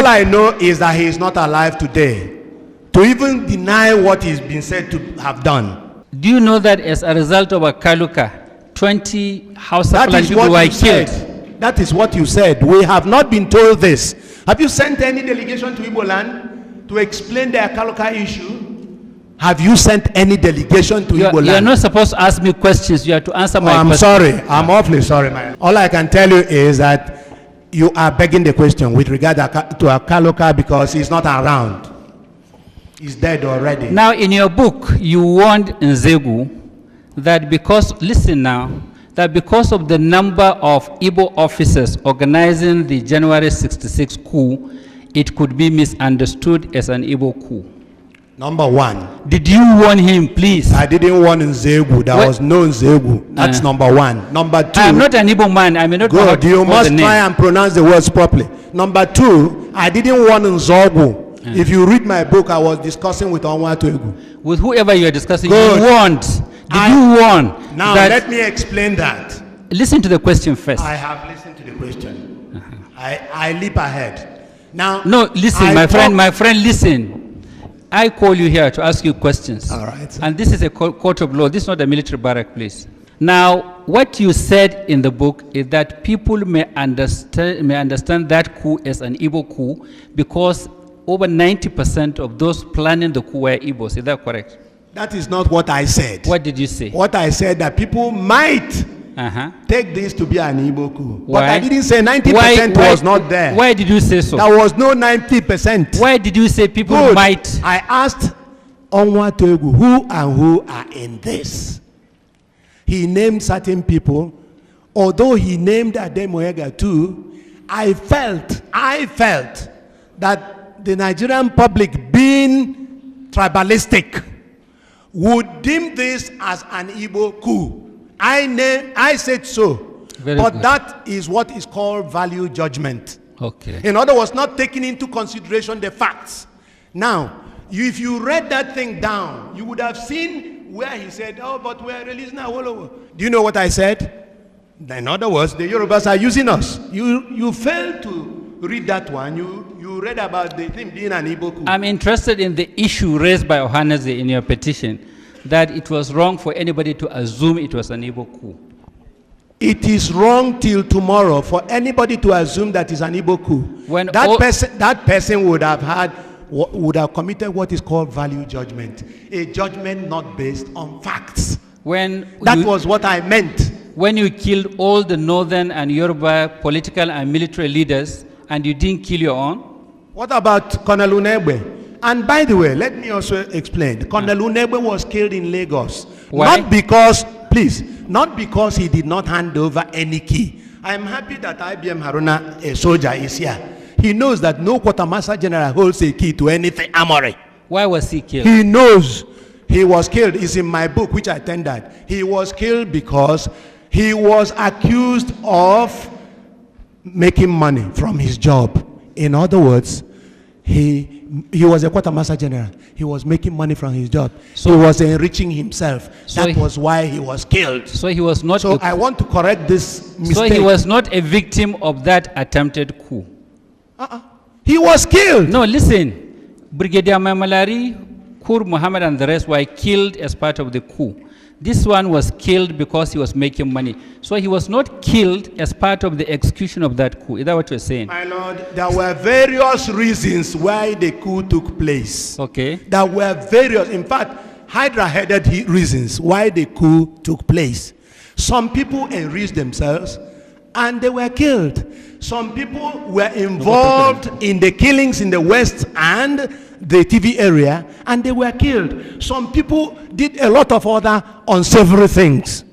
All I know is that he is not alive today to even deny what he's been said to have done. Do you know that as a result of a Kaluka, 20 Hausa That is people what were you killed? said. That is what you said. We have not been told this. Have you sent any delegation to Igbo-land to explain the Kaluka issue? Have you sent any delegation to Igbo-land? You are not supposed to ask me questions. You have to answer my questions. I'm sorry. I'm awfully sorry, man. All I can tell you is that you are begging the question with regard to Kaluka because he's not around. He's dead already. Now, in your book, you warned Nzegu that because, listen now, that because of the number of Igbo officers organizing the January 66 coup, it could be misunderstood as an Igbo coup. Number one. Did you warn him, please? I didn't warn Nzegu. There was no Nzegu. That's number one. Number two. I'm not an Igbo man. I may not know how to you must the name. try and pronounce the words properly. Number two, I didn't warn Nzogu. If you read my book, I was discussing with Onwatuegu. With whoever you are discussing, Good. you warned. Did you warn? Now, let me explain that. Listen to the question first. I have listened to the question. I leap ahead. Now, no, listen, my friend, listen. I call you here to ask you questions. All right. And this is a court of law. This is not a military barrack place. Now, what you said in the book is that people may understand that coup as an Igbo coup because over 90% of those planning the coup were Igbos. Is that correct? That is not what I said. What did you say? What I said that people might take this to be an Igbo coup. Why? But I didn't say 90% was not there. Why did you say so? There was no 90%. Why did you say people might? I asked Onwatuegu who and who are in this. He named certain people. Although he named Ademoyega too, I felt that the Nigerian public, being tribalistic, would deem this as an Igbo coup. I said so. But that is what is called value judgment. Okay. In other words, not taking into consideration the facts. Now, if you read that thing down, you would have seen where he said, oh, but we're releasing Awolowo. Do you know what I said? In other words, the Yorubas are using us. You failed to read that one. You read about the thing being an Igbo coup. I'm interested in the issue raised by Ohanaeze in your petition, that it was wrong for anybody to assume it was an Igbo coup. It is wrong till tomorrow for anybody to assume that it's an Igbo coup. When that person would have committed what is called value judgment, a judgment not based on facts. That was what I meant. When you killed all the northern and Yoruba political and military leaders, and you didn't kill your own? What about Colonel Unegbe? And by the way, let me also explain. Colonel Unegbe was killed in Lagos. Why? Not because he did not hand over any key. I am happy that IBM Haruna, a soldier, is here. He knows that no quartermaster general holds a key to anything armory. Why was he killed? He knows he was killed. It's in my book, which I tendered. He was killed because he was accused of making money from his job. In other words, he was a quartermaster general. He was making money from his job. So he was enriching himself. That was why he was killed. So he was not. So I want to correct this mistake. So he was not a victim of that attempted coup. He was killed. No, listen. Brigadier Mamalari, Kur Muhammad and the rest were killed as part of the coup. This one was killed because he was making money. So he was not killed as part of the execution of that coup. Is that what you're saying? My lord, there were various reasons why the coup took place. Okay. There were various, in fact, Hydra-headed reasons why the coup took place. Some people enriched themselves and they were killed. Some people were involved in the killings in the West and the TV area, and they were killed. Some people did a lot of other unsavory things.